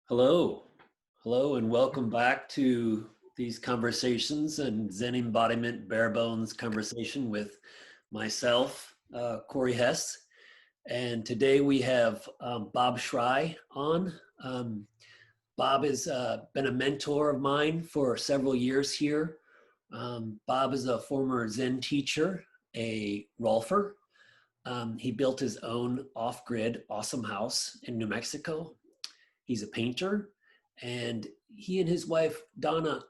Hello, hello, and welcome back to these conversations and Zen Embodiment bare bones conversation with myself, Corey Hess. And today we have Bob Schrei on. Bob has been a mentor of mine for several years here. Bob is a former Zen teacher, a Rolfer. He built his own off-grid awesome house in New Mexico. He's a painter, and he and his wife, Donna,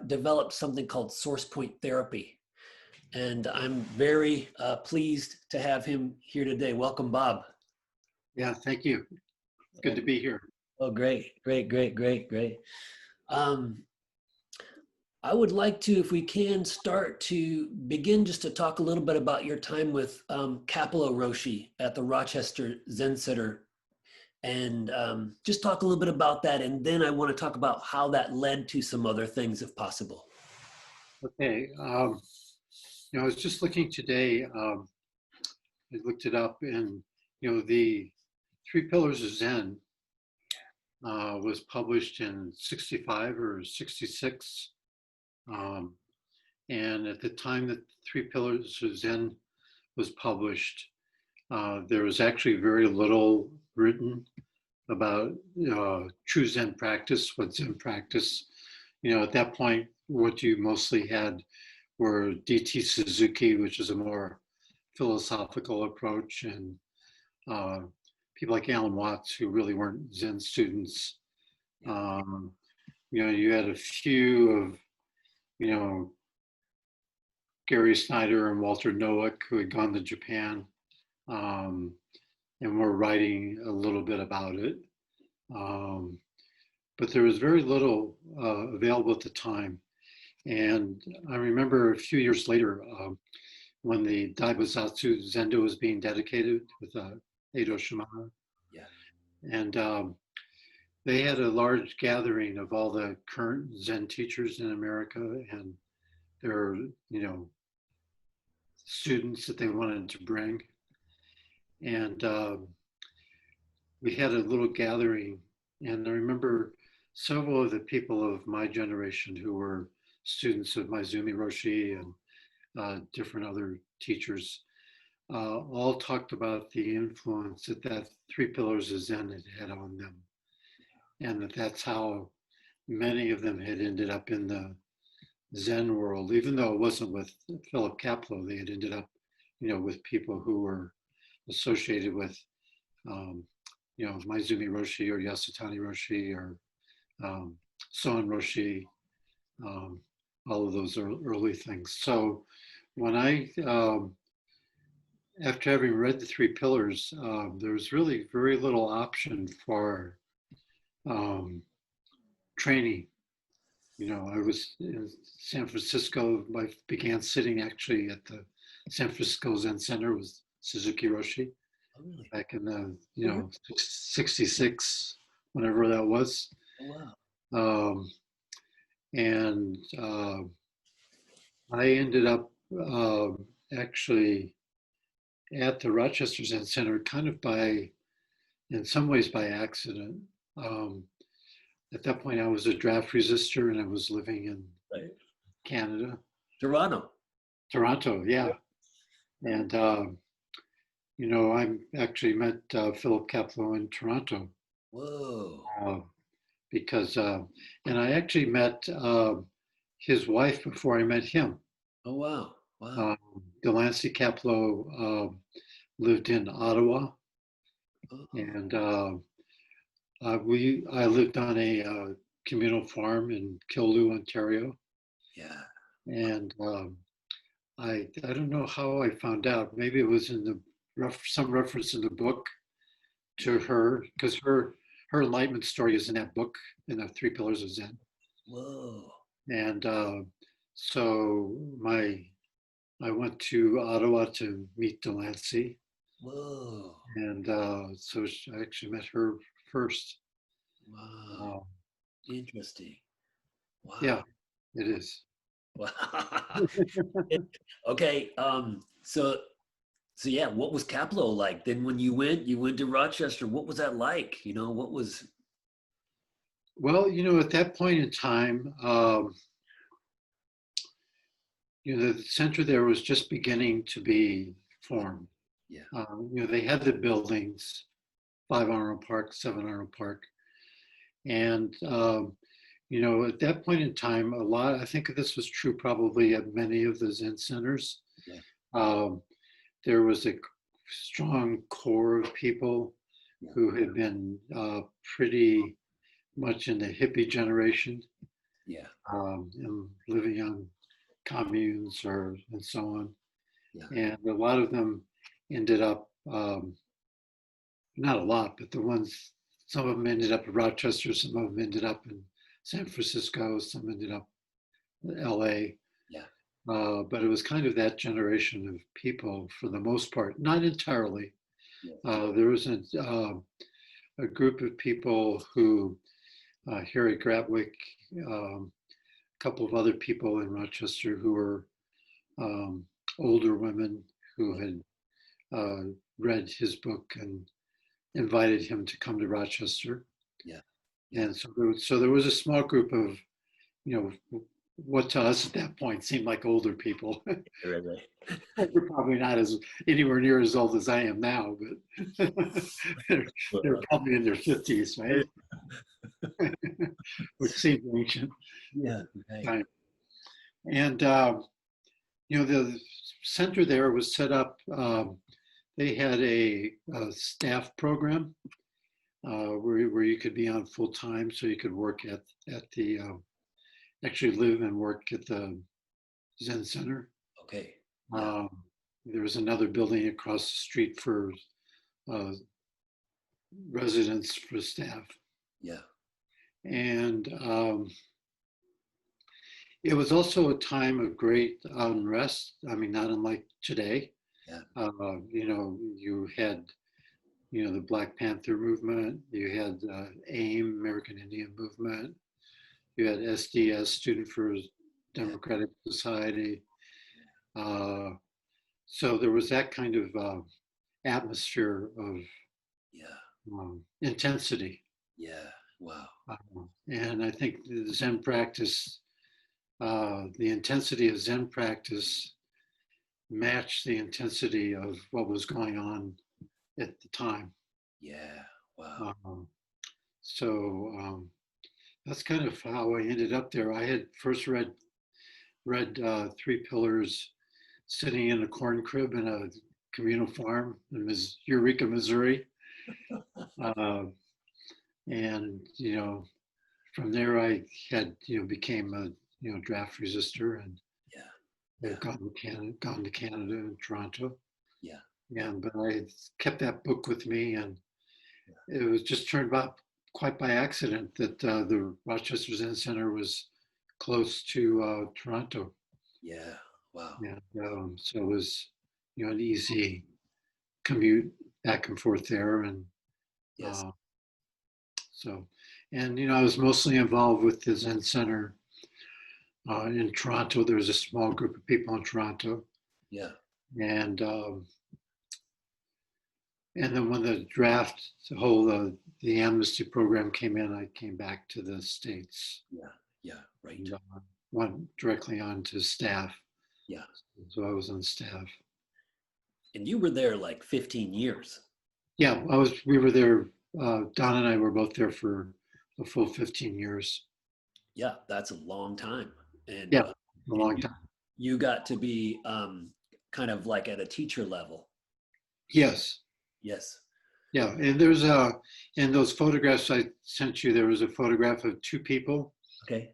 developed something called SourcePoint Therapy. And I'm very pleased to have him here today. Welcome, Bob. Yeah, thank you. Good to be here. Oh, great, great, great, great, great. I would like to, if we can, start to begin just to talk a little bit about your time with Kapilo Roshi at the Rochester Zen Center, and just talk a little bit about that. And then I want to talk about how that led to some other things, if possible. Okay. I was just looking today. I looked it up, and the Three Pillars of Zen was published in '65 or '66, and at the time that Three Pillars of Zen was published, there was actually very little written about true Zen practice, what Zen practice. At that point, what you mostly had were D.T. Suzuki, which is a more philosophical approach, and people like Alan Watts, who really weren't Zen students. You had a few of, Gary Snyder and Walter Noack, who had gone to Japan, and were writing a little bit about it. But there was very little available at the time. And I remember a few years later, when the Daibosatsu Zendo was being dedicated with Edo Shimada. Yeah. And they had a large gathering of all the current Zen teachers in America and their, students that they wanted to bring. And we had a little gathering, and I remember several of the people of my generation who were students of Maizumi Roshi and different other teachers all talked about the influence that Three Pillars of Zen had on them, and that's how many of them had ended up in the Zen world. Even though it wasn't with Philip Kapleau, they had ended up, with people who were associated with, Maizumi Roshi or Yasutani Roshi or Soen Roshi, all of those early things. So when I, after having read the Three Pillars, there was really very little option for training. I was in San Francisco. I began sitting actually at the San Francisco Zen Center with Suzuki Roshi back in the, 66, whenever that was. Oh, wow. And I ended up actually at the Rochester Zen Center kind of in some ways by accident. At that point, I was a draft resistor and I was living in Canada. Toronto. Toronto, yeah. And, I actually met Philip Kapleau in Toronto. Whoa. Because, and I actually met his wife before I met him. Oh, wow. Wow. Delancey Kapleau lived in Ottawa. Oh. And I lived on a communal farm in Killu, Ontario. Yeah. And I don't know how I found out. Maybe it was in some reference in the book to her, because her enlightenment story is in that book, in the Three Pillars of Zen. Whoa. And so I went to Ottawa to meet Delancey. Whoa. And so I actually met her first. Wow. Interesting. Wow. Yeah, it is. Wow. Okay. So yeah, what was Kapleau like? Then when you went to Rochester, what was that like? What was? Well, at that point in time, the center there was just beginning to be formed. Yeah. They had the buildings, 5 Arnold Park, 7 Arnold Park, and at that point in time, I think this was true probably at many of the Zen centers. Yeah. There was a strong core of people Yeah. who had been pretty much in the hippie generation, Yeah. and living on communes and so on. Yeah. And a lot of them ended up, not a lot, but some of them ended up in Rochester, some of them ended up in San Francisco, some ended up in LA. Yeah. But it was kind of that generation of people for the most part, not entirely. Yeah. There was a group of people who, Harry Gratwick, a couple of other people in Rochester who were older women who had read his book and invited him to come to Rochester. Yeah. And so there was a small group of, what to us at that point seemed like older people. Right. They're probably not anywhere near as old as I am now, but they're probably in their 50s, right? Which seems ancient. Yeah. Right. Time. And the center there was set up. They had a staff program where you could be on full time, so you could work at the actually live and work at the Zen Center. Okay. Yeah. There was another building across the street for residents for staff. Yeah. And it was also a time of great unrest. I mean, not unlike today. Yeah. You had, the Black Panther movement. You had AIM, American Indian Movement. You had SDS, Student for Democratic Society. So there was that kind of atmosphere of intensity. Yeah. Wow. And I think the Zen practice, the intensity of Zen practice matched the intensity of what was going on at the time. Yeah. Wow. So that's kind of how I ended up there. I had first read Three Pillars sitting in a corn crib in a communal farm in Eureka, Missouri. And from there I had became a draft resistor, and I've gone to Canada and Toronto. Yeah. But I kept that book with me, and it was just turned out quite by accident that the Rochester Zen Center was close to Toronto. Yeah. Wow. And so it was an easy commute back and forth there, and Yes. I was mostly involved with the Zen Center in Toronto. There was a small group of people in Toronto. Yeah. And then when the the amnesty program came in, I came back to the States. Yeah. Right. And, went directly on to staff. Yeah. So I was on staff. And you were there like 15 years. Yeah, we were there. Don and I were both there for a full 15 years. Yeah, that's a long time. And a long time. You got to be kind of like at a teacher level. Yes. Yeah, and there's in those photographs I sent you, there was a photograph of two people. Okay.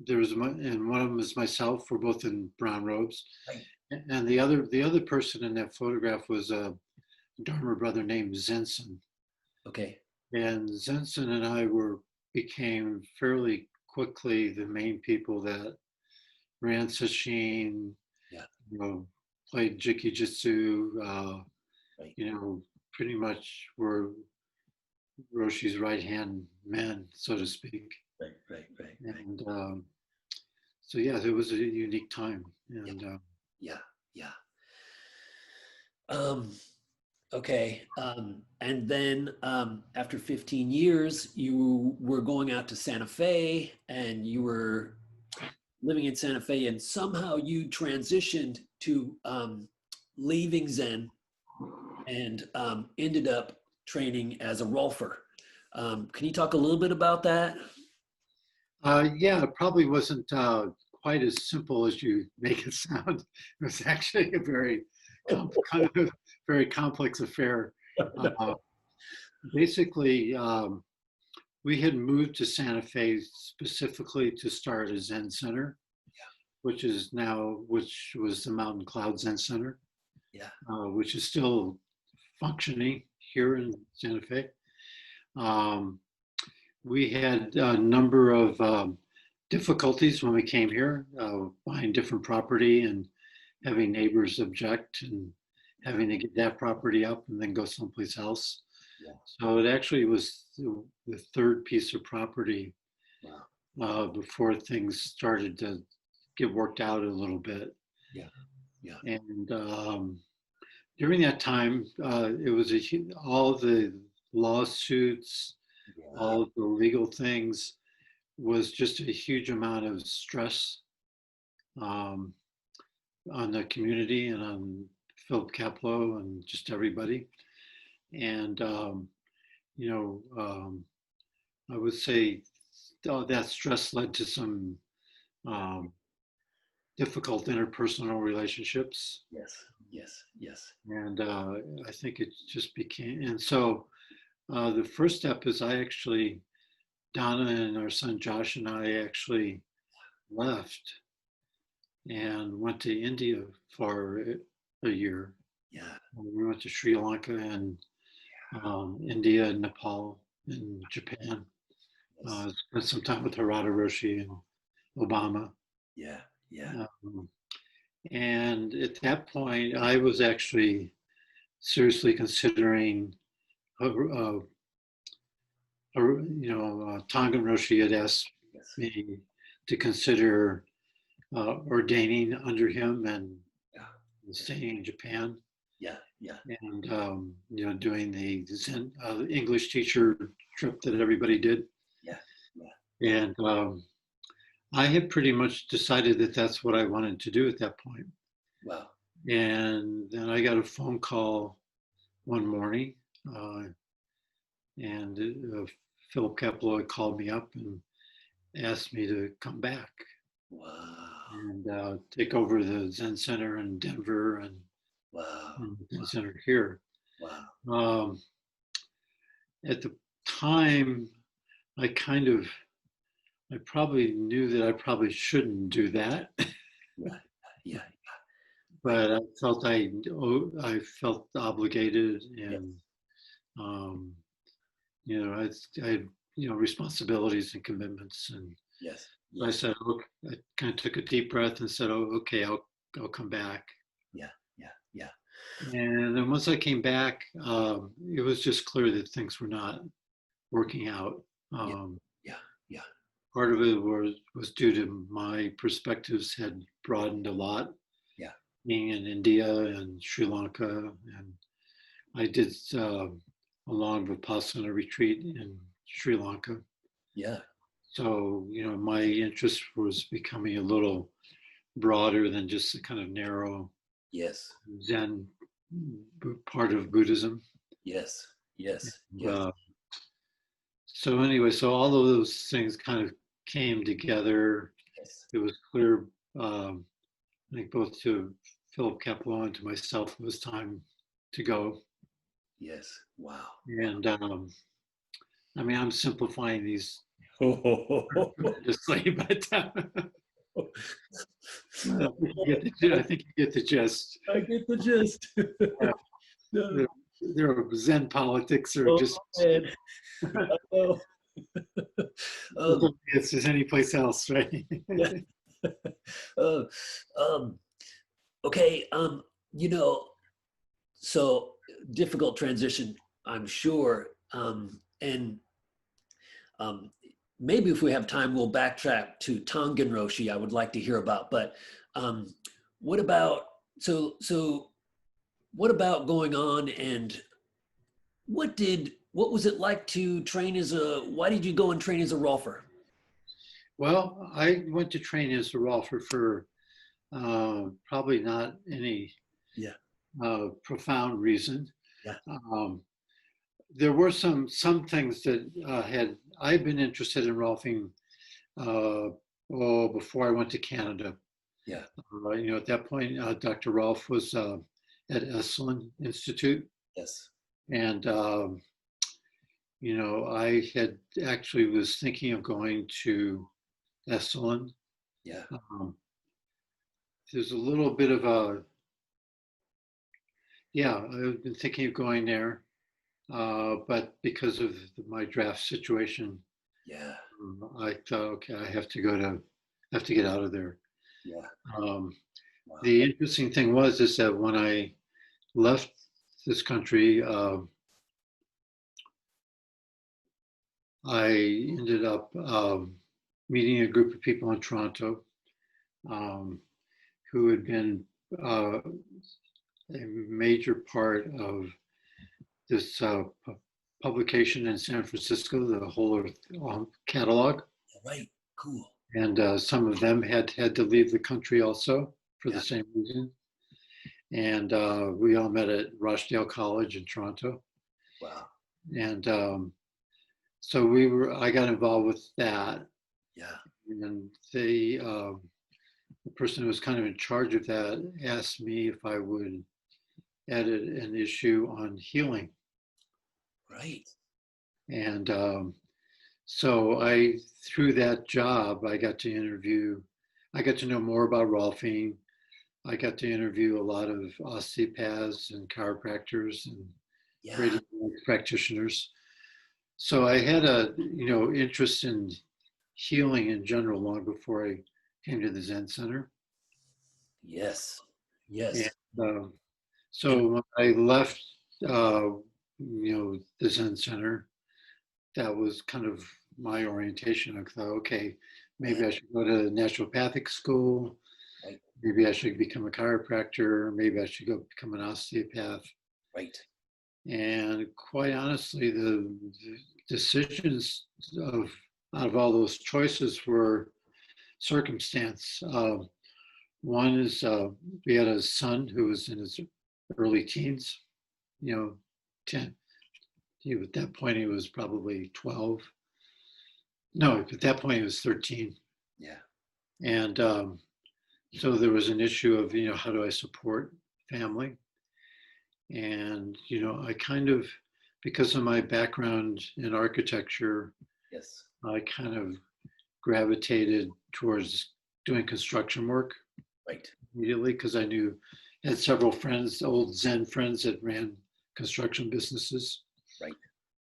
There was and one of them is myself. We're both in brown robes. Right. And the other person in that photograph was a Dharma brother named Zenson. Okay. And Zenson and I became fairly quickly the main people that ran sesshin, played jiki-jitsu, right. Pretty much were Roshi's right-hand men, so to speak. Right. And so, it was a unique time. And yeah. Okay. And then after 15 years, you were going out to Santa Fe and you were living in Santa Fe, and somehow you transitioned to leaving Zen and ended up training as a Rolfer. Can you talk a little bit about that? Yeah, it probably wasn't quite as simple as you make it sound. It was actually a very, kind of very complex affair. Uh, Basically, we had moved to Santa Fe specifically to start a Zen Center, which was the Mountain Cloud Zen Center, Yeah. which is still functioning here in Santa Fe. Um, we had a number of difficulties when we came here, buying different property and having neighbors object and having to get that property up and then go someplace else. Yeah. So it actually was the third piece of property before things started to get worked out a little bit. Yeah. Yeah. And during that time, it was all the lawsuits, all the legal things was just a huge amount of stress on the community and on Philip Kaplow and just everybody. And, I would say that stress led to some um, difficult interpersonal relationships. Yes. Yes. Yes. And I think it just became, and so the first step is Donna and our son Josh and I actually left and went to India for a year. Yeah. We went to Sri Lanka and India and Nepal and Japan. Yes. Spent some time with Harada Roshi and Obama. Yeah. Yeah. And at that point, I was actually seriously considering, Tongan Roshi had asked Yes. me to consider ordaining under him and staying in Japan. Yeah. Yeah. And doing the Zen English teacher trip that everybody did. Yeah. Yeah. And I had pretty much decided that that's what I wanted to do at that point. Wow. And then I got a phone call one morning, and Philip Kaplow called me up and asked me to come back. Wow. And take over the Zen Center in Denver and Zen Center here. Wow. At the time, I probably knew that I probably shouldn't do that. Yeah. But I felt obligated, and I had responsibilities and commitments, and Yes. I said, okay, I kind of took a deep breath and said, oh, okay, I'll come back. Yeah. And then once I came back, it was just clear that things were not working out. Yeah. Part of it was due to my perspectives had broadened a lot. Yeah. Being in India and Sri Lanka, and I did a long Vipassana retreat in Sri Lanka. Yeah. So, my interest was becoming a little broader than just the kind of narrow Zen part of Buddhism. Yes. So anyway, so all of those things kind of came together. Yes. It was clear, I think both to Philip Kaplow and to myself, it was time to go. Yes. Wow. And I'm simplifying these tremendously, but I think you get the gist. I get the gist. There are Zen politics or just it's just any place else, right? Okay. So difficult transition, I'm sure. And maybe if we have time, we'll backtrack to Tongan Roshi. I would like to hear about. But what about so what about going on, and what was it like to train why did you go and train as a Rolfer? Well, I went to train as a Rolfer for probably not any Yeah, profound reason. yeah, Um, there were some things that I've been interested in Rolfing before I went to Canada. yeah. At that point, Dr. Rolf was at Esalen Institute, Yes. and I had actually was thinking of going to Esalen. Yeah. Um, there's a little bit of I've been thinking of going there, but because of my draft situation, Yeah. I thought, okay, have to get out of there. Yeah. Um, Wow. the interesting thing is that when I left this country, I ended up meeting a group of people in Toronto um, who had been a major part of this publication in San Francisco, the whole catalog. Right. Cool. And some of them had to leave the country also for the Yeah. same reason. And we all met at Rochdale College in Toronto. Wow. And so I got involved with that. Yeah. And the person who was kind of in charge of that asked me if I would edit an issue on healing. Right. And so through that job, I got to know more about Rolfing. I got to interview a lot of osteopaths and chiropractors and Yeah. radiology practitioners. So I had a, interest in healing in general long before I came to the Zen Center. Yes. And Yes. And so when I left, the Zen Center, that was kind of my orientation. I thought, okay, maybe I should go to naturopathic school. right. Maybe I should become a chiropractor. Maybe I should go become an osteopath. Right. And quite honestly, the decisions out of all those choices were circumstance. One is we had a son who was in his early teens, 10. At that point, he was probably 12. No, at that point, he was 13. Yeah. And so there was an issue of, how do I support family? And, I kind of, because of my background in architecture, Yes. I kind of gravitated towards doing construction work Right. immediately because I had several friends, old Zen friends that ran construction businesses. Right.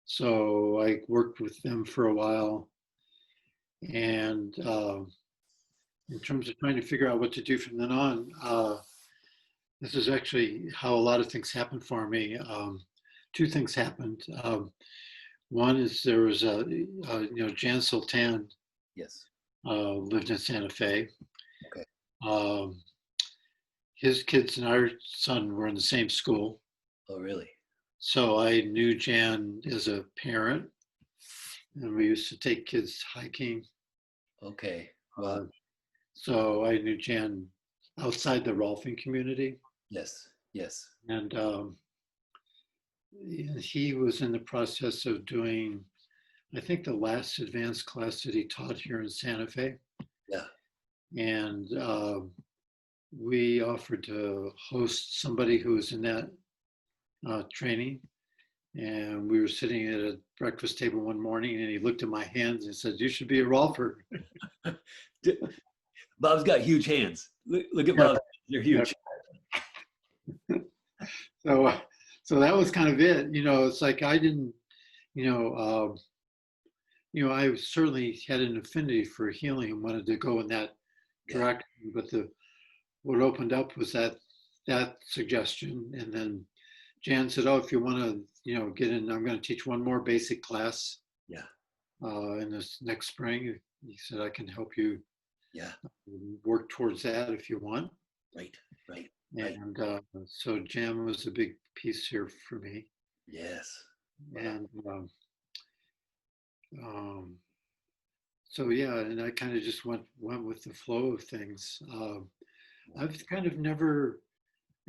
So I worked with them for a while. And in terms of trying to figure out what to do from then on, this is actually how a lot of things happened for me. Two things happened. One is there was Jan Sultan Yes. lived in Santa Fe. Okay. His kids and our son were in the same school. Oh, really? So I knew Jan as a parent, and we used to take kids hiking. Okay. Wow. So I knew Jan outside the Rolfing community. Yes. Yes. And he was in the process of doing, I think, the last advanced class that he taught here in Santa Fe. Yeah. And we offered to host somebody who was in that training. And we were sitting at a breakfast table one morning, and he looked at my hands and said, "You should be a Rolfer." Bob's got huge hands. Look at Yeah. Bob's. They're huge. So that was kind of it. It's like I didn't, I certainly had an affinity for healing and wanted to go in that direction. But what opened up was that suggestion, and then Jan said, "Oh, if you want to, get in, I'm going to teach one more basic class. Yeah. In this next spring." He said, "I can help you. Yeah. Work towards that if you want." Right. Right. right. And so jam was a big piece here for me. Yes. Wow. And um, so yeah, and I kind of just went with the flow of things. I've kind of never,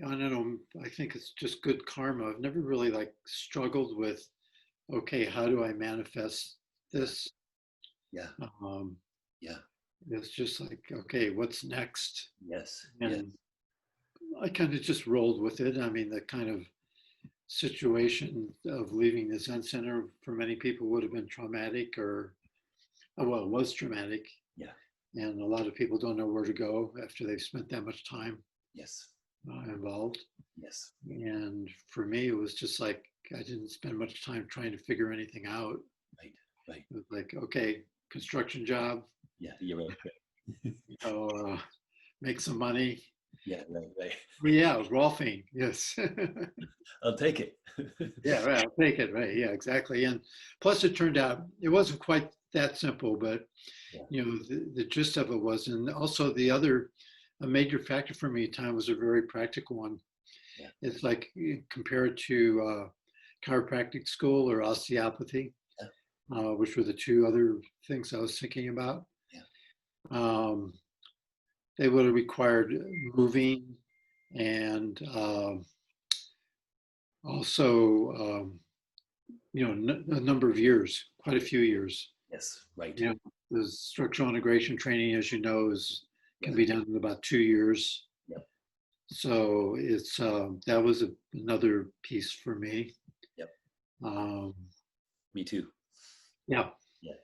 I don't know, I think it's just good karma. I've never really like struggled with, okay, how do I manifest Yeah. this? Yeah. Um, Yeah. it's just like, okay, what's next? Yes. Yes. And I kind of just rolled with it. I mean, the kind of situation of leaving the Zen Center for many people would have been traumatic, or, well, it was traumatic. Yeah. And a lot of people don't know where to go after they've spent that much time Yes. involved. Yes. And for me, it was just like I didn't spend much time trying to figure anything out. Right. Right. It was like, okay, construction job, Yeah. You're right. you know, make some money. Yeah. Right. Right. Yeah, Rolfing, yes. I'll take it. Yeah, right, I'll take it, right. Yeah, exactly. And plus it turned out it wasn't quite that simple, but Yeah. you know, the gist of it was, and also the other, a major factor for me at the time was a very practical one. Yeah. It's like compared to chiropractic school or osteopathy, Yeah. which were the two other things I was thinking about. Yeah. Um, they would have required moving and also, you know, a number of years, quite a few years. Yes. Right. You know, the structural integration training, as you know, can Yeah. be done in about 2 years. Yep. So it's that was another piece for me. Yep. Um, Me too. yeah, Yeah.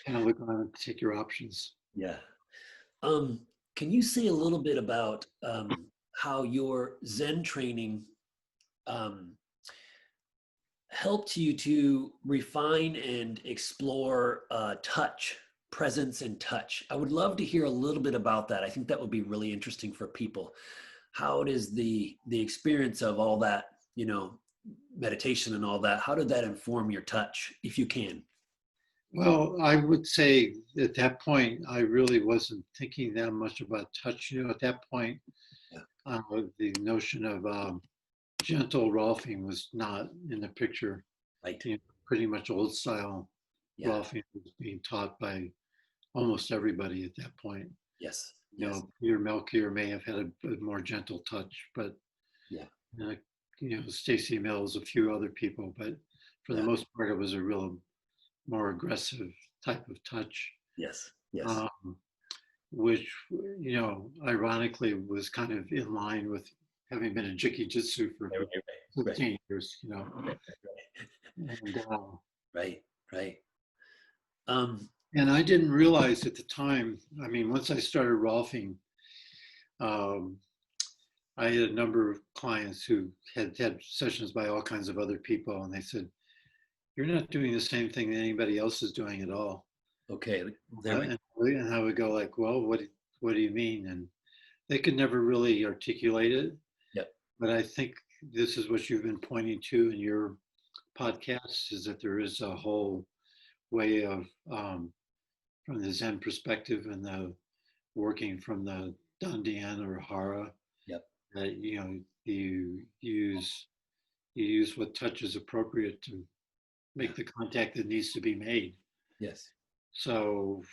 kind of look around and take your options. Yeah. Um, can you say a little bit about how your Zen training um, helped you to refine and explore touch, presence, and touch? I would love to hear a little bit about that. I think that would be really interesting for people. How does the experience of all that, you know, meditation and all that, how did that inform your touch, if you can? Well, I would say at that point, I really wasn't thinking that much about touch. You know, at that point, Yeah. the notion of gentle Rolfing was not in the picture. Right. You know, pretty much old style Yeah. Rolfing was being taught by almost everybody at that point. Yes. You Yes. know, Peter Melchior may have had a more gentle touch, but Yeah. uh, you know, Stacy Mills, a few other people, but for the Yeah. most part, it was a real more aggressive type of touch. Yes. Yes. Um, which, you know, ironically was kind of in line with having been in Jiu-Jitsu for Right. Right. 15 years, you know. Right. And, Right. Right. Um, and I didn't realize at the time, I mean, once I started Rolfing, um, I had a number of clients who had sessions by all kinds of other people, and they said, "You're not doing the same thing that anybody else is doing at all." okay. There we And I would go like, "Well, what do you mean?" And they could never really articulate it. Yep. But I think this is what you've been pointing to in your podcast, is that there is a whole way of, from the Zen perspective and the working from the Dandian or Hara, Yep. that you know you use what touch is appropriate to make the contact that needs to be made. Yes. So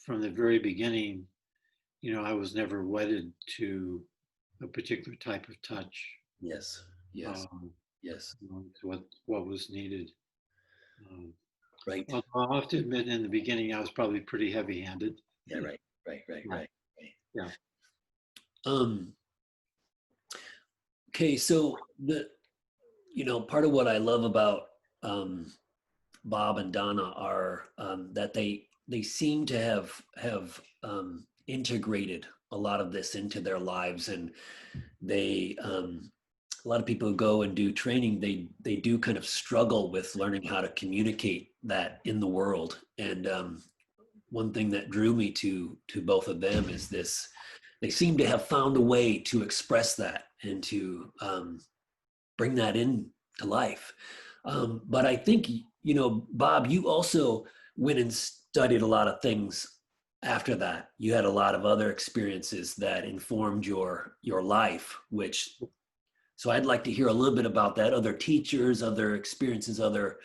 from the very beginning, you know, I was never wedded to a particular type of touch. Yes. Yes. Yes. You know, what was needed. Um, Right. although I'll have to admit, in the beginning, I was probably pretty heavy-handed. Yeah. Right. Right. Right. Yeah. Right. Yeah. Um, okay. So part of what I love about Bob and Donna are that they seem to have integrated a lot of this into their lives, and they a lot of people who go and do training, they do kind of struggle with learning how to communicate that in the world. And one thing that drew me to both of them is this: they seem to have found a way to express that and to bring that into life. But I think, Bob, you also went and studied a lot of things after that, you had a lot of other experiences that informed your life, which, so I'd like to hear a little bit about that, other teachers, other experiences, other,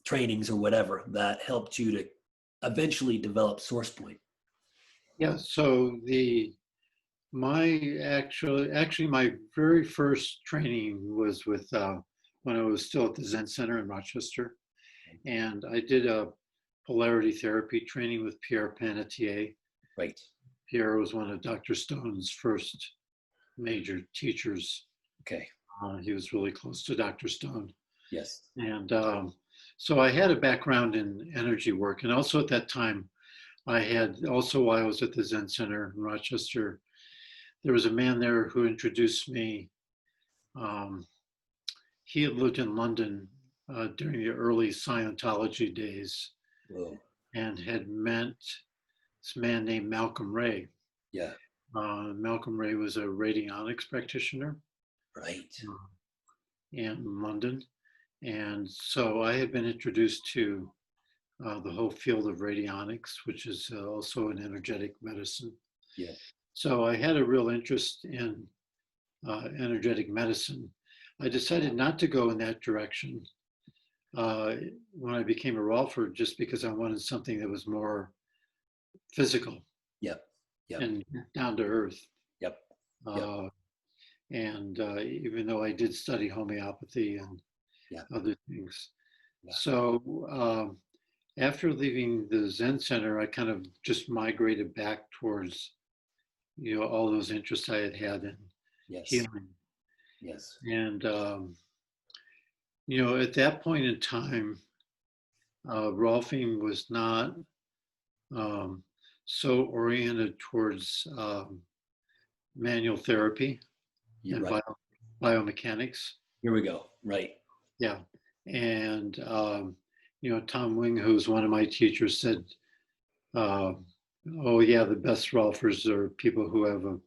trainings or whatever that helped you to eventually develop SourcePoint. Yeah, so actually my very first training was with when I was still at the Zen Center in Rochester, and I did a Polarity therapy training with Pierre Panettiere. Right. Pierre was one of Dr. Stone's first major teachers. Okay. He was really close to Dr. Stone. Yes. And so I had a background in energy work. And also at that time, while I was at the Zen Center in Rochester, there was a man there who introduced me. He had lived in London during the early Scientology days. Whoa. And had met this man named Malcolm Ray. Yeah. Malcolm Ray was a radionics practitioner. Right. In London. And so I had been introduced to the whole field of radionics, which is also an energetic medicine. Yeah. So I had a real interest in energetic medicine. I decided not to go in that direction when I became a Rolfer, just because I wanted something that was more physical. Yep. Yep. And down to earth. Yep. Yep. And even though I did study homeopathy and other things. Yeah. So after leaving the Zen Center, I kind of just migrated back towards, all those interests I had in healing. Yes. And, at that point in time, Rolfing was not so oriented towards manual therapy and biomechanics. Here we go. Right. Yeah. And, Tom Wing, who's one of my teachers, said, oh, yeah, the best Rolfers are people who have a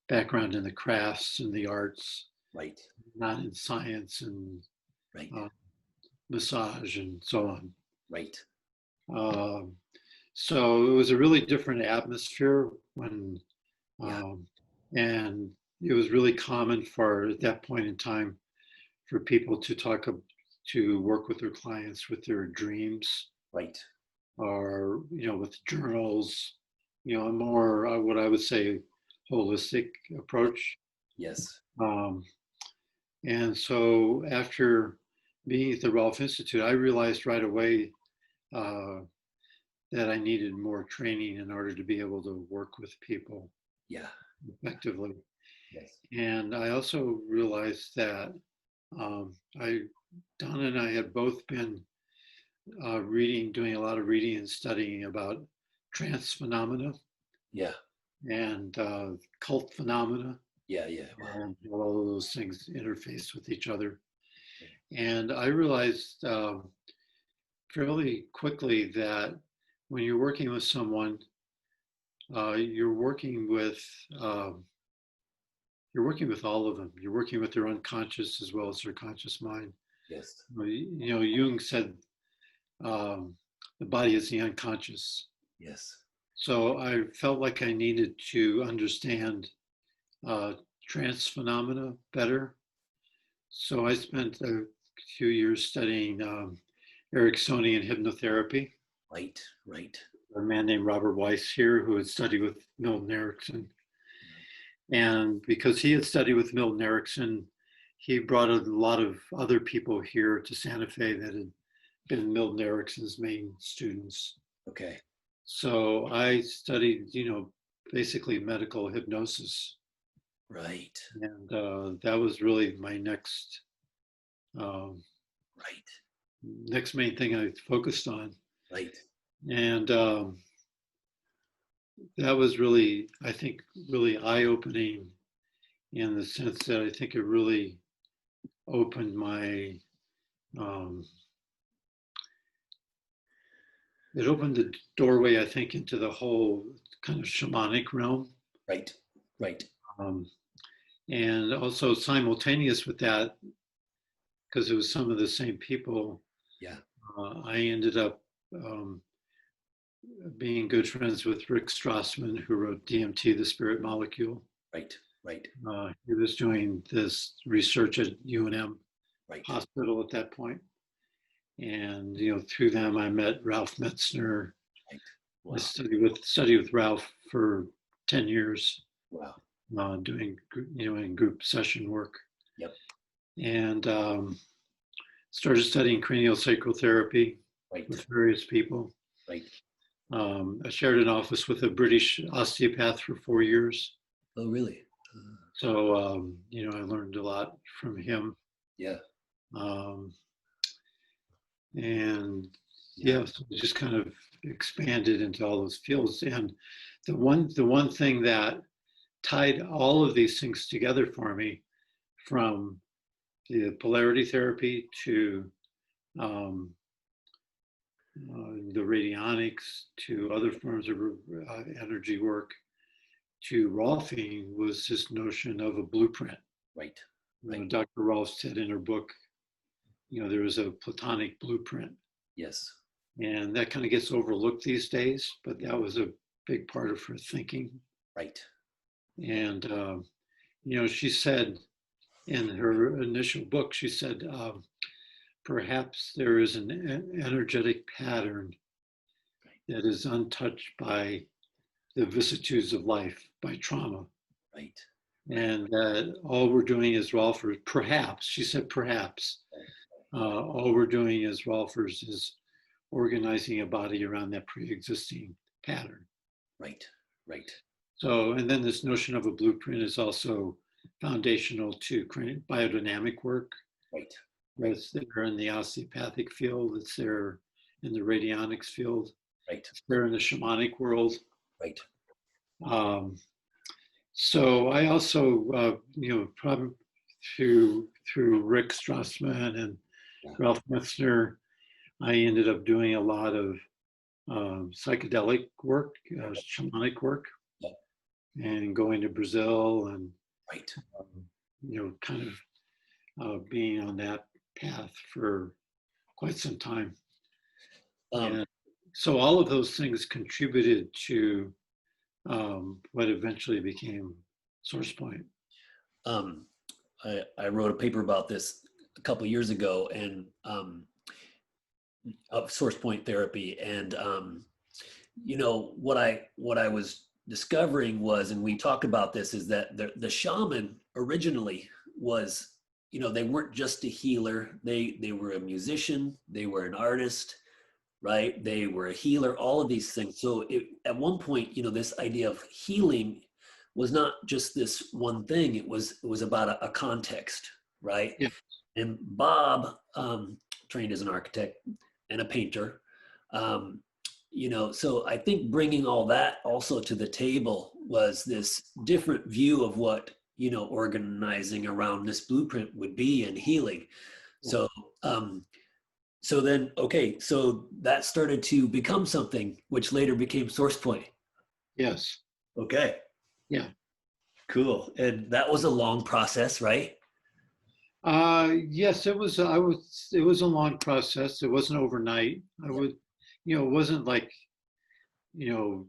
background in the crafts and the arts. Right. Not in science and right. Massage and so on. Right. So it was a really different atmosphere when, and it was really common for, at that point in time, for people to work with their clients with their dreams. Right. Or, with journals, a more, what I would say, holistic approach. Yes. And so after being at the Rolf Institute, I realized right away that I needed more training in order to be able to work with people effectively. Yes. And I also realized that Donna and I had both been doing a lot of reading and studying about trance phenomena. Yeah. And cult phenomena. Yeah. Wow. And all of those things interface with each other. And I realized fairly quickly that when you're working with someone, you're working with all of them. You're working with their unconscious as well as their conscious mind. Yes. Jung said the body is the unconscious. Yes. So I felt like I needed to understand trance phenomena better. So I spent a few years studying Ericksonian hypnotherapy. Right. A man named Robert Weiss here who had studied with Milton Erickson. And because he had studied with Milton Erickson, he brought a lot of other people here to Santa Fe that had been Milton Erickson's main students. Okay. So I studied, basically medical hypnosis. Right. And that was really my next main thing I focused on. Right. And that was really, I think, really eye-opening in the sense that I think it really opened my, it opened the doorway, I think, into the whole kind of shamanic realm. Right. And also simultaneous with that, because it was some of the same people, I ended up being good friends with Rick Strassman, who wrote DMT, The Spirit Molecule. Right. Right. He was doing this research at UNM Right. Hospital at that point. And, you know, through them, I met Ralph Metzner. Right. Wow. I studied with Ralph for 10 years, Wow. doing, you know, in group session work. Yep. And started studying craniosacral therapy Right. with various people. Right. I shared an office with a British osteopath for 4 years. Oh, really? So, you know, I learned a lot from him. Yeah. Um, and yeah, so it just kind of expanded into all those fields. And the one thing that tied all of these things together for me, from the polarity therapy to the radionics to other forms of energy work to Rolfing, was this notion of a blueprint. Right. You Right. know, Dr. Rolf said in her book, you know, there was a Platonic blueprint. Yes. And that kind of gets overlooked these days, but that was a big part of her thinking. Right. And, you know, she said in her initial book, she said, perhaps there is an energetic pattern that is untouched by the vicissitudes of life, by trauma. Right. And that all we're doing as Rolfers, perhaps, she said perhaps, all we're doing as Rolfers is organizing a body around that pre-existing pattern. Right. Right. So, and then this notion of a blueprint is also foundational to biodynamic work. Right. It's there in the osteopathic field, it's there in the radionics field, Right. it's there in the shamanic world. Right. So I also, you know, probably through Rick Strassman and Ralph Metzner, I ended up doing a lot of psychedelic work, shamanic work, and going to Brazil and, Right. you know, kind of being on that path for quite some time. And so all of those things contributed to what eventually became SourcePoint. I wrote a paper about this a couple of years ago, and of SourcePoint Therapy, and you know, what I was discovering was, and we talked about this, is that the shaman originally was, you know, they weren't just a healer. They were a musician. They were an artist, right? They were a healer. All of these things. So at one point, you know, this idea of healing was not just this one thing. It was about a context, right? Yeah. And Bob, trained as an architect and a painter, you know, so I think bringing all that also to the table was this different view of what, you know, organizing around this blueprint would be and healing. So, so then, okay, so that started to become something which later became SourcePoint. Yes. Okay. Yeah. Cool. And that was a long process, right? Yes, it was. It was a long process. It wasn't overnight. You know, it wasn't like, you know,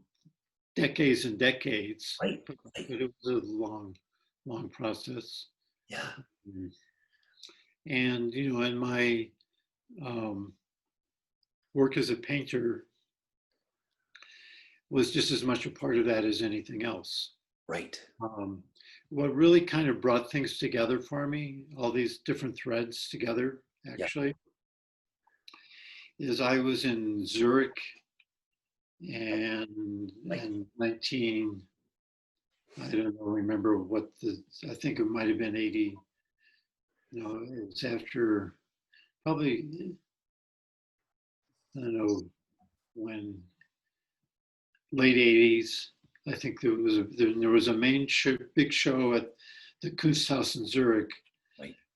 decades and decades. Right. But it was a long process. Yeah. And you know, in my work as a painter was just as much a part of that as anything else. Right. What really kind of brought things together for me, all these different threads together, actually, is I was in Zurich and in I don't know, remember what I think it might have been 80, you know, it was after probably, I don't know when, late 80s. I think there was a big show at the Kunsthaus in Zurich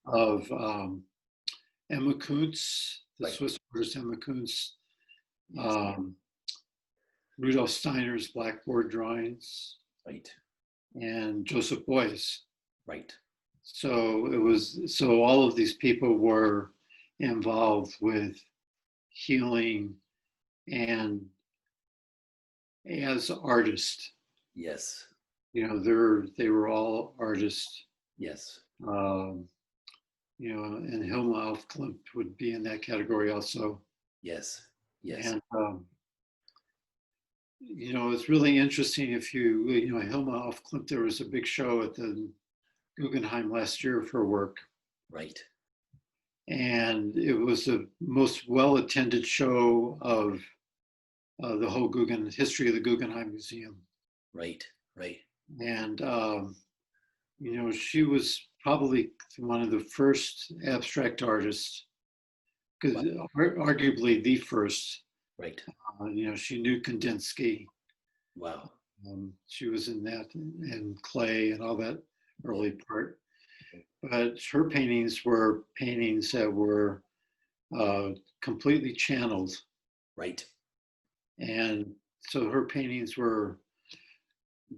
of Emma Kuntz, the Swiss artist Emma Kuntz, Rudolf Steiner's blackboard drawings, and Joseph Beuys. So all of these people were involved with healing and as artists. Yes. You know, they were all artists. Yes. Um, you know, and Hilma af Klint would be in that category also. Yes. Yes. And you know, it's really interesting if you know, Hilma af Klint, there was a big show at the Guggenheim last year of her work. Right. And it was the most well-attended show of the whole history of the Guggenheim Museum. Right. Right. And, you know, she was probably one of the first abstract artists, because Wow. arguably the first. Right. You know, she knew Kandinsky. Wow. She was in that and clay and all that Yeah. early part. But her paintings were paintings that were completely channeled. Right. And so her paintings were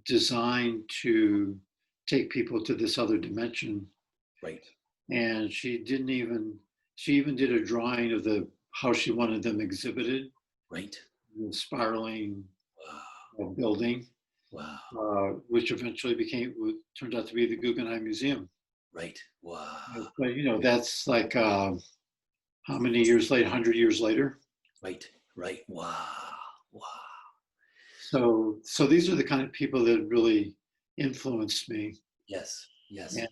designed to take people to this other dimension. Right. And she even did a drawing of how she wanted them exhibited, Right. the spiraling Wow. building, Wow. which eventually turned out to be the Guggenheim Museum. Right. Wow. But you know, that's like how many years later? 100 years later. Right. Right. Wow. Wow. So these are the kind of people that really influenced me. Yes. Yes. And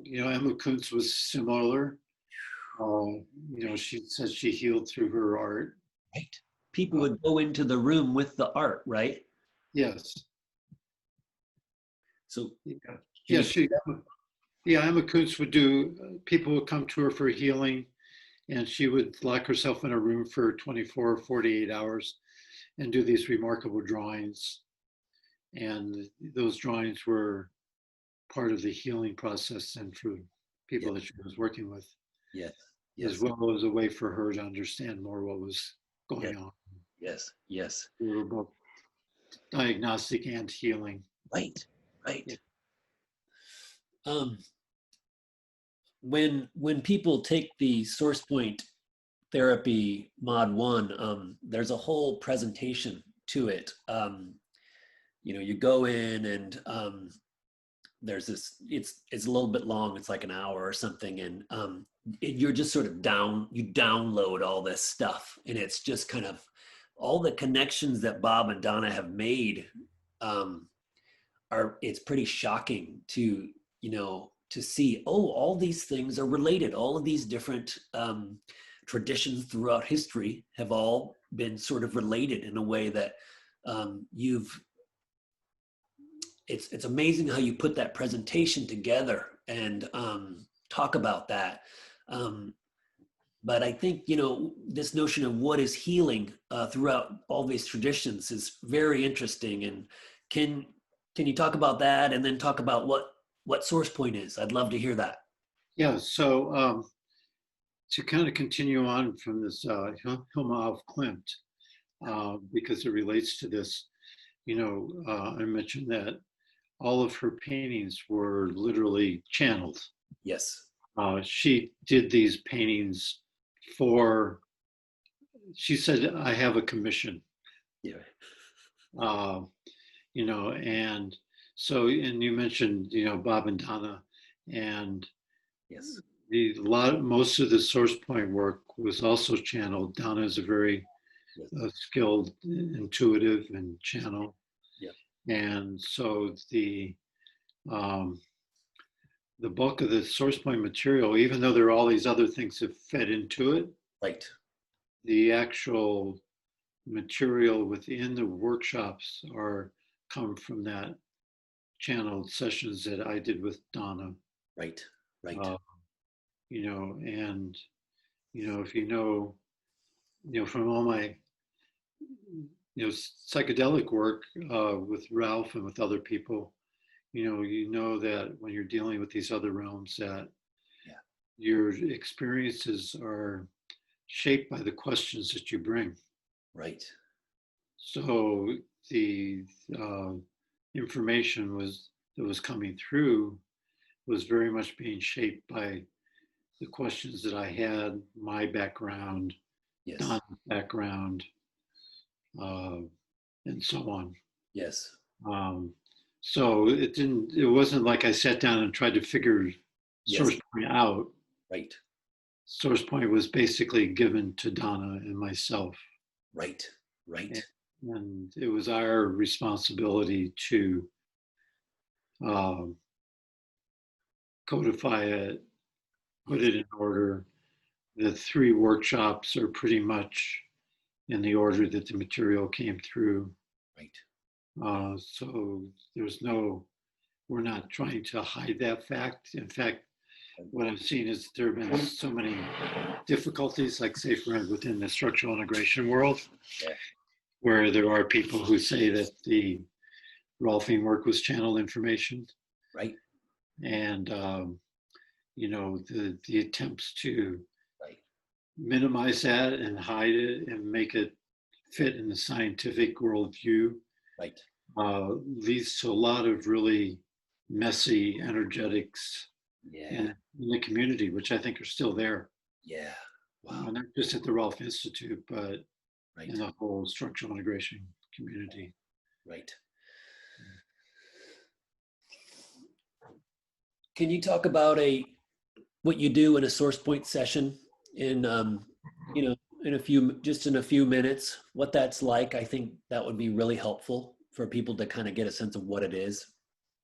you know, Emma Kuntz was similar. You know, she said she healed through her art. Right. People would go into the room with the art, right? Yes. So Yeah. can Yeah. you, Yeah. Emma Kuntz would do. People would come to her for healing, and she would lock herself in a room for 24 or 48 hours and do these remarkable drawings. And those drawings were part of the healing process and for yeah, people that she was working with, yes, as yes, well as a way for her to understand more what was yes, going on. yes, yes. We were both diagnostic and healing. Right, right. Yeah. Um, when people take the SourcePoint Therapy Mod 1, there's a whole presentation to it. You know, you go in and there's this, it's a little bit long, it's like an hour or something, and you're just sort of you download all this stuff, and it's just kind of all the connections that Bob and Donna have made. um, it's pretty shocking to, you know, to see, oh, all these things are related, all of these different traditions throughout history have all been sort of related in a way that you've it's amazing how you put that presentation together and talk about that. Um, but I think, you know, this notion of what is healing throughout all these traditions is very interesting. And can can you talk about that and then talk about what SourcePoint is? I'd love to hear that. Yeah. So to kind of continue on from this Hilma af Klint, because it relates to this, you know, I mentioned that all of her paintings were literally channeled. Yes. She did these paintings for, she said, I have a commission. Yeah. Uh, you know, and so, and you mentioned, you know, Bob and Donna, and Yes. most of the source point work was also channeled. Donna is a very Yes. skilled, intuitive, and channel, Yeah. and so um, the bulk of the source point material, even though there are all these other things that fed into it, Right. the actual material within the workshops are come from that channeled sessions that I did with Donna. Right. Right. Uh, you know, and you know, if you know, you know, from all my you know psychedelic work with Ralph and with other people, you know that when you're dealing with these other realms, that Yeah. your experiences are shaped by the questions that you bring. Right. So the uh, information that was coming through was very much being shaped by the questions that I had, my background, Yes. Don's background, uh, and so on. Yes. Um, so it wasn't like I sat down and tried to figure Yes. SourcePoint out. Right. SourcePoint was basically given to Donna and myself. Right. Right. And it was our responsibility to um, codify it, put it in order. The 3 workshops are pretty much in the order that the material came through. Right. So we're not trying to hide that fact. In fact, what I've seen is there have been so many difficulties, like say for within the structural integration world, Yeah. where there are people who say that the Rolfing work was channeled information. Right. And, the attempts to Right. minimize that and hide it and make it fit in the scientific worldview Right. leads to a lot of really messy energetics Yeah. in the community, which I think are still there. Yeah. Wow. Not just at the Rolf Institute, but Right. in the whole structural integration community. Right. Can you talk about what you do in a SourcePoint session in in a few minutes, what that's like? I think that would be really helpful for people to kind of get a sense of what it is.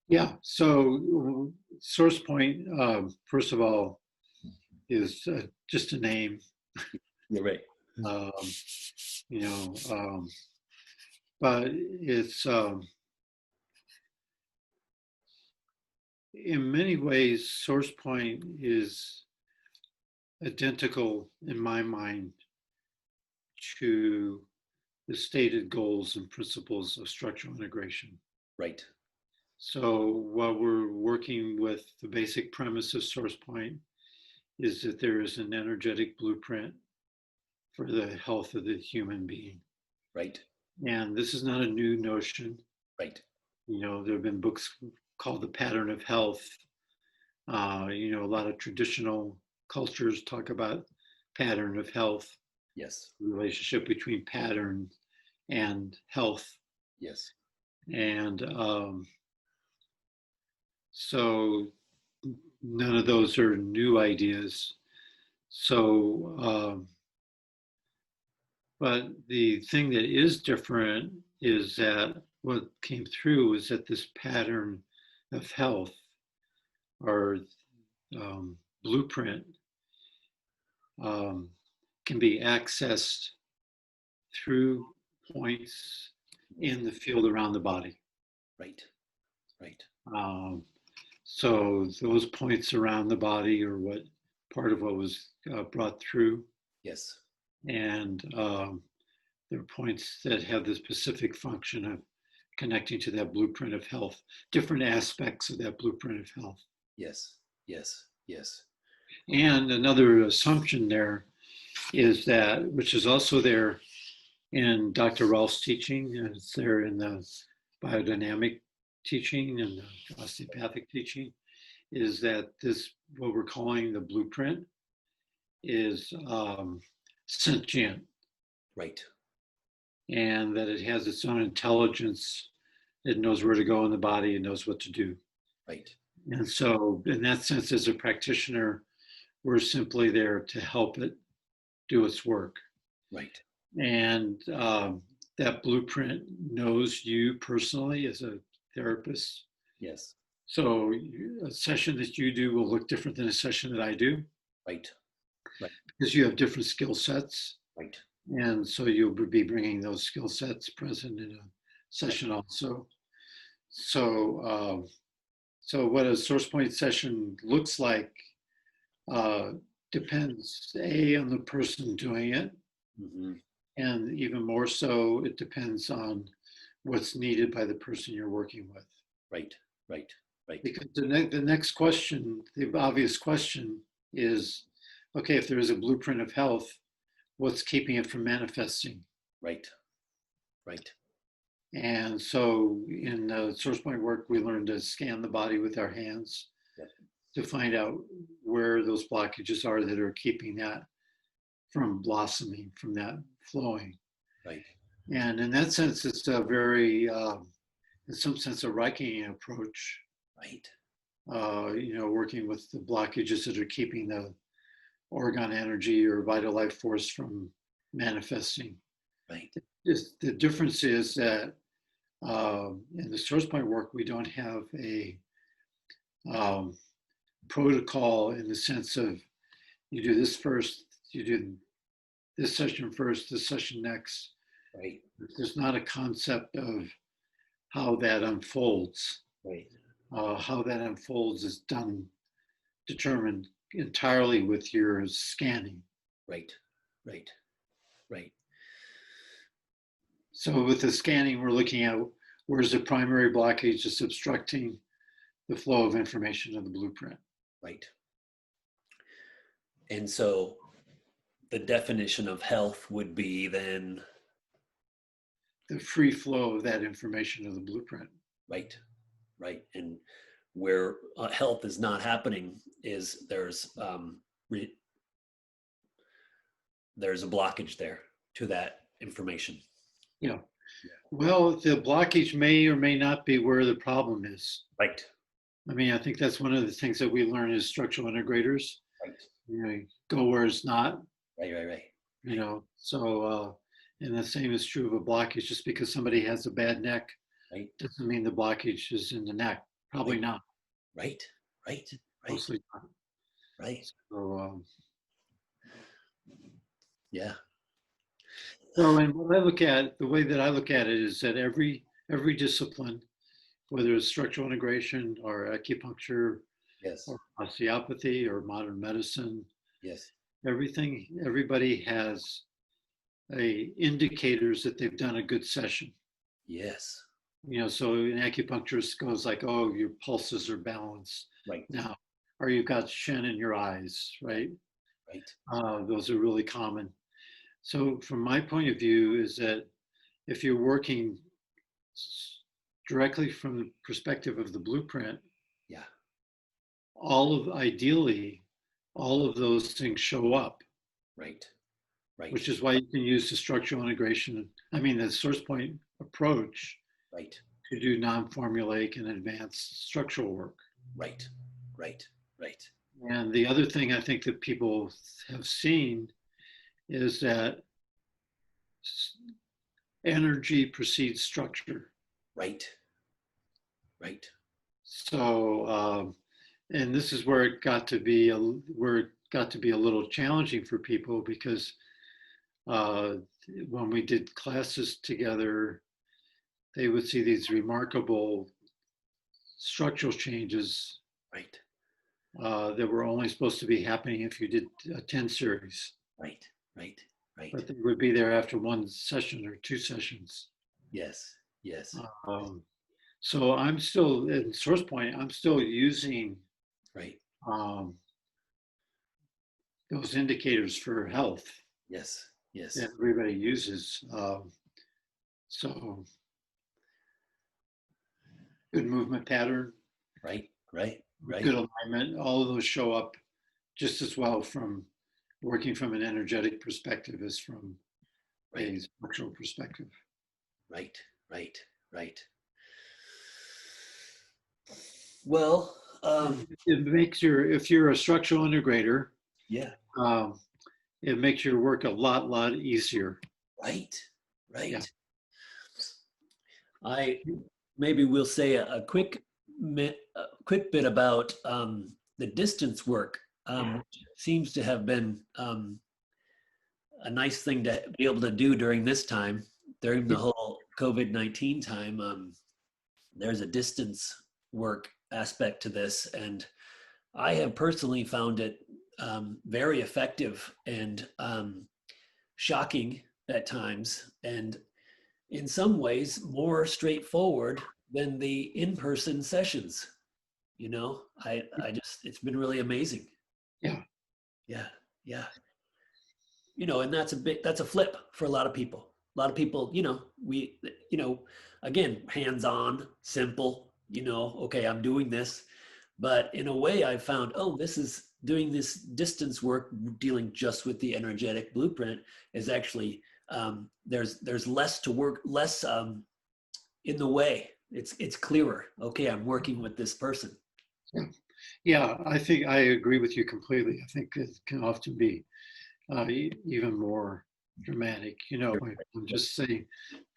Yeah. So SourcePoint, first of all, is just a name. You're right. Um, you know, but it's in many ways, SourcePoint is identical in my mind to the stated goals and principles of structural integration. Right. So while we're working with the basic premise of SourcePoint is that there is an energetic blueprint for the health of the human being. Right. And this is not a new notion. Right. There have been books called The Pattern of Health. A lot of traditional cultures talk about pattern of health. Yes. The relationship between pattern and health. Yes. And so none of those are new ideas. So, but the thing that is different is that what came through is that this pattern of health or blueprint can be accessed through points in the field around the body. Right. Right. So those points around the body are what part of what was brought through. Yes. And there are points that have the specific function of connecting to that blueprint of health, different aspects of that blueprint of health. Yes. Yes. Yes. And another assumption there is that, which is also there in Dr. Rolf's teaching, and it's there in the biodynamic teaching and the osteopathic teaching, is that this, what we're calling the blueprint, is sentient. Right. And that it has its own intelligence. It knows where to go in the body. It knows what to do. Right. And so in that sense, as a practitioner, we're simply there to help it do its work. Right. And that blueprint knows you personally as a therapist. Yes. So a session that you do will look different than a session that I do. Right. Right. Because you have different skill sets. Right. And so you'll be bringing those skill sets present in a session also. So, so what a SourcePoint session looks like depends on the person doing it. Mm-hmm. And even more so, it depends on what's needed by the person you're working with. Right. Right. Right. Because the next question, the obvious question is, okay, if there is a blueprint of health, what's keeping it from manifesting? Right. Right. And so in the SourcePoint work, we learned to scan the body with our hands to find out where those blockages are that are keeping that from blossoming, from that flowing. Right. And in that sense, it's a very, in some sense, a Reichian approach, Right. Working with the blockages that are keeping the orgone energy or vital life force from manifesting. Right. The difference is that in the SourcePoint work, we don't have a um, protocol in the sense of you do this first, you do this session first, this session next. Right. There's not a concept of how that unfolds. Right. How that unfolds is determined entirely with your scanning. Right. Right. Right. So with the scanning, we're looking at where's the primary blockage that's obstructing the flow of information in the blueprint. Right. And so the definition of health would be then The free flow of that information of the blueprint. right. Right. And where health is not happening is there's a blockage there to that information. Yeah. Well, the blockage may or may not be where the problem is. Right. I mean, I think that's one of the things that we learn as structural integrators. Right. Go where it's not. Right. Right. Right. So and the same is true of a blockage. Just because somebody has a bad neck Right. doesn't mean the blockage is in the neck. Probably Right. not. Right. Right. Right. Mostly not. Right. So Yeah. so, and what I look at, the way that I look at it is that every discipline, whether it's structural integration or acupuncture Yes. or osteopathy or modern medicine, Yes. everybody has indicators that they've done a good session. Yes. So an acupuncturist goes like, oh, your pulses are balanced Right. now, or you've got shen in your eyes, right? Right. Those are really common. So from my point of view is that if you're working directly from the perspective of the blueprint, Yeah. ideally, all of those things show up. Right. Right. Which is why you can use the structural integration, the SourcePoint approach, right. to do non-formulaic and advanced structural work. Right. Right. Right. And the other thing I think that people have seen is that energy precedes structure. Right. Right. So, and this is where it got to be a little challenging for people because when we did classes together, they would see these remarkable structural changes. Right. That were only supposed to be happening if you did a 10 series. Right. Right. Right. But they would be there after one session or two sessions. Yes. Yes. So I'm still in SourcePoint. I'm still using right. Those indicators for health. Yes. Yes. That everybody uses. So good movement pattern. Right. Right. Right. Good alignment. All of those show up just as well from working from an energetic perspective as from a structural perspective. Right. Right. Right. Well, it makes if you're a structural integrator, yeah, it makes your work a lot easier. Right. Right. Yeah. Maybe we'll say a quick bit about the distance work, which seems to have been a nice thing to be able to do during this time, during the whole COVID-19 time. There's a distance work aspect to this, and I have personally found it very effective and shocking at times, and in some ways more straightforward than the in-person sessions. I just, it's been really amazing. Yeah. And that's a flip for a lot of people. A lot of people, again, hands-on, simple, okay, I'm doing this. But in a way I've found, this is doing this distance work, dealing just with the energetic blueprint, is actually there's less to work, less in the way. It's clearer. Okay, I'm working with this person. Yeah. Yeah, I think I agree with you completely. I think it can often be even more dramatic. You know, I'm just saying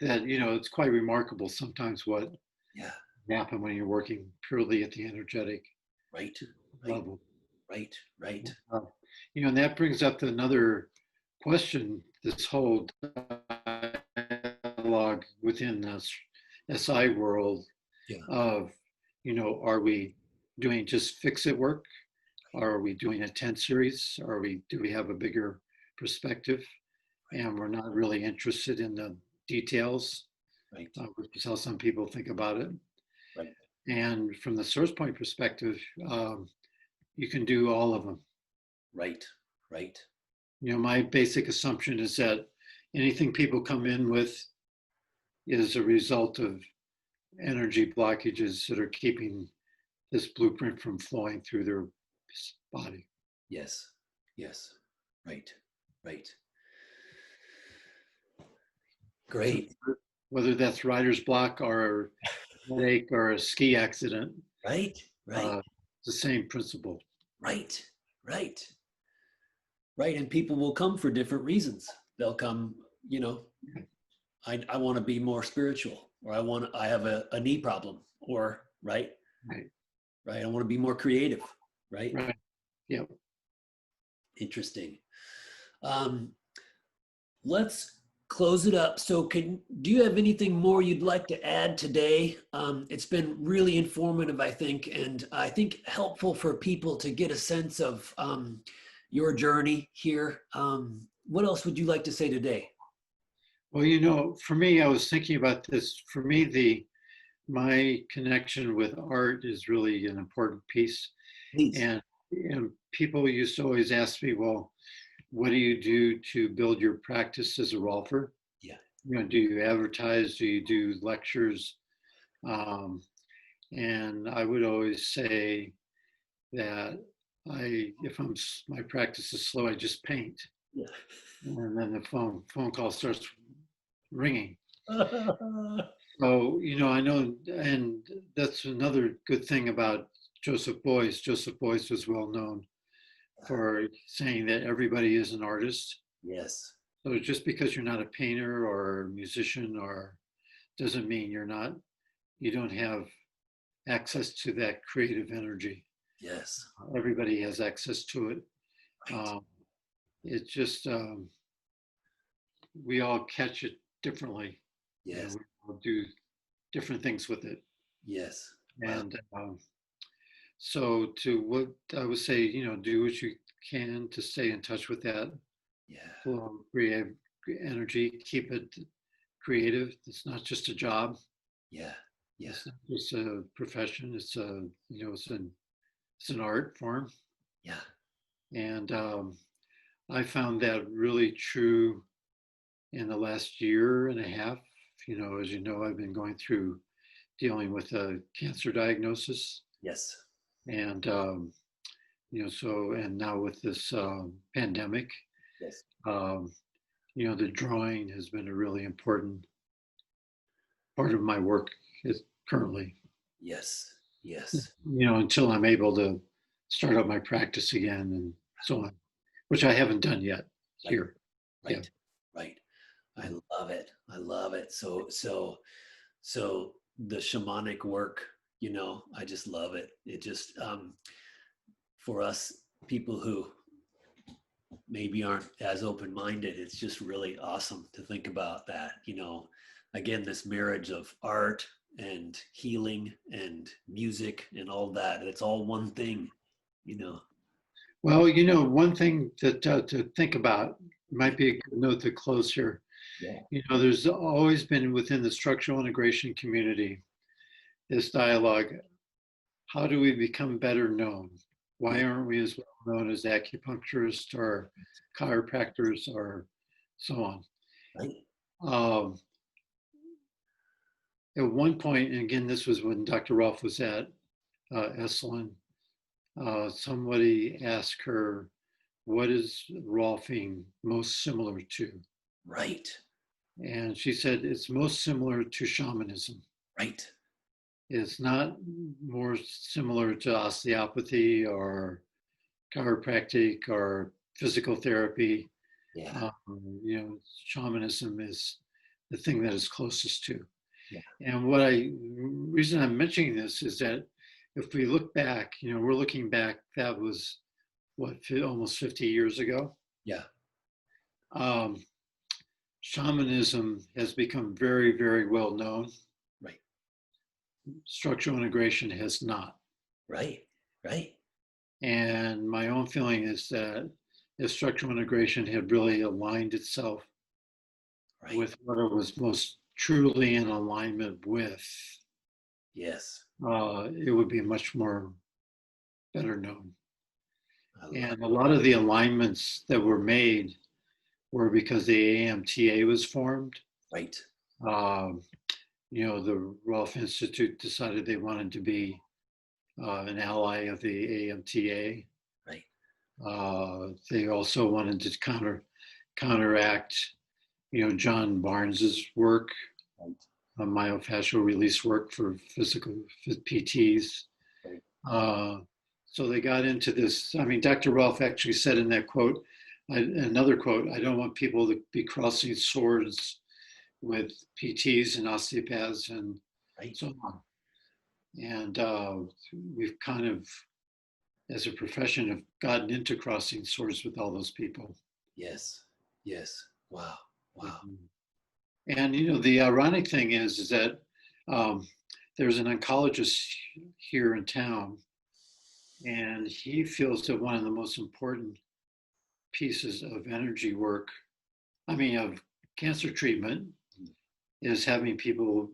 that, you know, it's quite remarkable sometimes what Yeah. happen when you're working purely at the energetic Right. level. Right. Uh, you know, and that brings up another question, this whole dialogue within this SI world Yeah. of, you know, are we doing just fix it work? Are we doing a 10 series? Do we have a bigger perspective? And we're not really interested in the details, Right. which is how some people think about it. Right. And from the SourcePoint perspective, you can do all of them. Right. You know, my basic assumption is that anything people come in with is a result of energy blockages that are keeping this blueprint from flowing through their body. Yes. Right. Great. Whether that's writer's block or a headache or a ski accident, Right. it's the same principle. Right. And people will come for different reasons. They'll come, you know, I want to be more spiritual, or I have a knee problem, or right. I want to be more creative, right? Yep. Interesting. Let's close it up. So do you have anything more you'd like to add today? It's been really informative, I think, and I think helpful for people to get a sense of your journey here. What else would you like to say today? Well, you know, for me, I was thinking about this. For me, my connection with art is really an important piece. Please. And people used to always ask me, well, what do you do to build your practice as a Rolfer? Yeah. You know, do you advertise? Do you do lectures? And I would always say that if my practice is slow, I just paint. Yeah. And then the phone call starts ringing. So, you know, I know, and that's another good thing about Joseph Beuys. Joseph Beuys was well known for saying that everybody is an artist. Yes. So just because you're not a painter or a musician or doesn't mean you don't have access to that creative energy. Yes. Everybody has access to it. Right. It's just, we all catch it differently. Yes. We all do different things with it. Yes. And so to what I would say, you know, do what you can to stay in touch with that flow of creative energy, keep it creative. It's not just a job. Yeah. It's not just a profession. It's it's an art form. Yeah. And I found that really true in the last year and a half. You know, as you know, I've been dealing with a cancer diagnosis. Yes. And you know, and now with this pandemic, Yes. you know, the drawing has been a really important part of my work currently. Yes. You know, until I'm able to start up my practice again and so on, which I haven't done yet here. Right. I love it. So the shamanic work, you know, I just love it. It just, for us people who maybe aren't as open-minded, it's just really awesome to think about that, you know, again, this marriage of art and healing and music and all that. It's all one thing, you know. Well, you know, one thing to think about might be a good note to close here. Yeah. You know, there's always been within the structural integration community this dialogue. How do we become better known? Why aren't we as well known as acupuncturists or chiropractors or so on? Right. At one point, and again, this was when Dr. Rolf was at Esalen, somebody asked her, what is Rolfing most similar to? Right. And she said, it's most similar to shamanism. Right. It's not more similar to osteopathy or chiropractic or physical therapy. Yeah. Shamanism is the thing that is closest to. Yeah. And reason I'm mentioning this is that if we look back, we're looking back, that was what, almost 50 years ago. Yeah. Um, Shamanism has become very, very well known. Right. Structural integration has not. Right. Right. And my own feeling is that if structural integration had really aligned itself Right. with what it was most truly in alignment with, Yes. it would be much more better known. I And a lot of the alignments that were made were because the AMTA was formed. Right. Um, the Rolf Institute decided they wanted to be an ally of the AMTA. Right. They also wanted to counteract, John Barnes's work, Right. myofascial release work for physical PTs. Right. So they got into this. I mean, Dr. Rolf actually said in that quote, another quote, I don't want people to be crossing swords with PTs and osteopaths and Right. so on. And we've kind of, as a profession, have gotten into crossing swords with all those people. Yes. Yes. Wow. Wow. And the ironic thing is that there's an oncologist here in town, and he feels that one of the most important pieces of energy work, of cancer treatment, is having people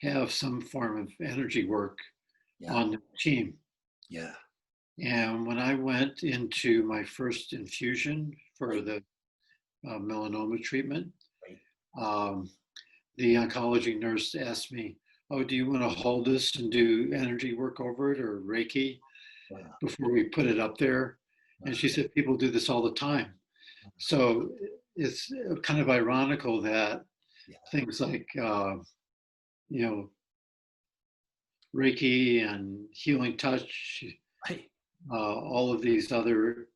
have some form of energy work on the team. Yeah. And when I went into my first infusion for the melanoma treatment, the oncology nurse asked me, oh, do you want to hold this and do energy work over it or Reiki before we put it up there? And she said, people do this all the time. So it's kind of ironical that things like, Reiki and healing touch, all of these other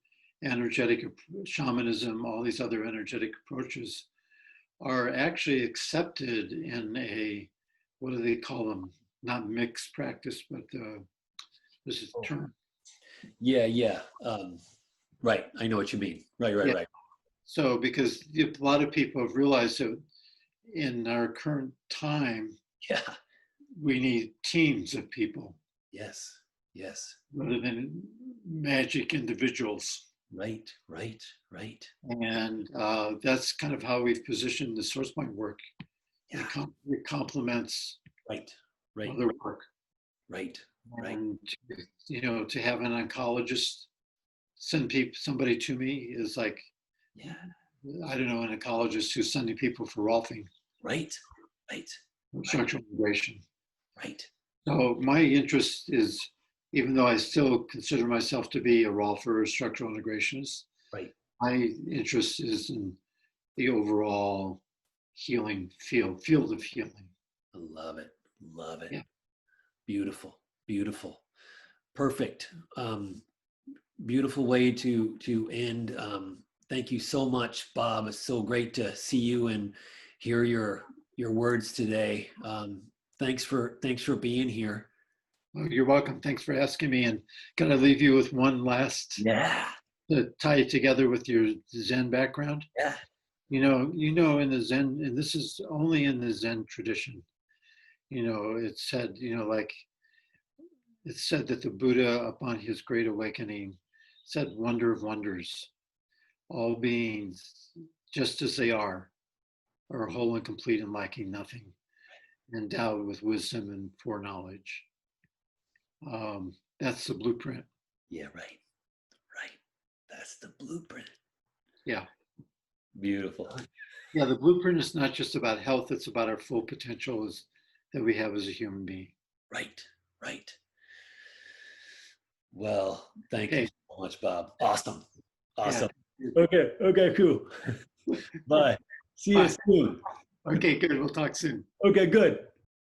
energetic shamanism, all these other energetic approaches are actually accepted in a, what do they call them? Not mixed practice, but this is a term. Yeah. Yeah. Right. I know what you mean. Right. So because a lot of people have realized that in our current time, we need teams of people. Yes. Rather than magic individuals. Right. And that's kind of how we've positioned the SourcePoint work. Yeah. It complements other work. Right. And to have an oncologist send somebody to me is like, I don't know, an oncologist who's sending people for Rolfing. Right. Structural integration. Right. So my interest is, even though I still consider myself to be a Rolfer or structural integrationist, my interest is in the overall healing field of healing. I love it. Yeah. Beautiful. Perfect. Beautiful way to end. Thank you so much, Bob. It's so great to see you and hear your words today. Thanks for being here. Oh, you're welcome. Thanks for asking me. And can I leave you with one last? To tie it together with your Zen background. In the Zen, and this is only in the Zen tradition. It's said, it's said that the Buddha, upon his great awakening, said, "Wonder of wonders, all beings, just as they are whole and complete and lacking nothing, endowed with wisdom and foreknowledge." That's the blueprint. Yeah, right. That's the blueprint. Yeah. Beautiful. Yeah, the blueprint is not just about health, it's about our full potential that we have as a human being. Right. Well, thank you Okay. so much, Bob. Awesome. Yeah. Awesome. Okay, cool. Bye. See you Bye. soon. Okay, good. We'll talk soon. Okay, good.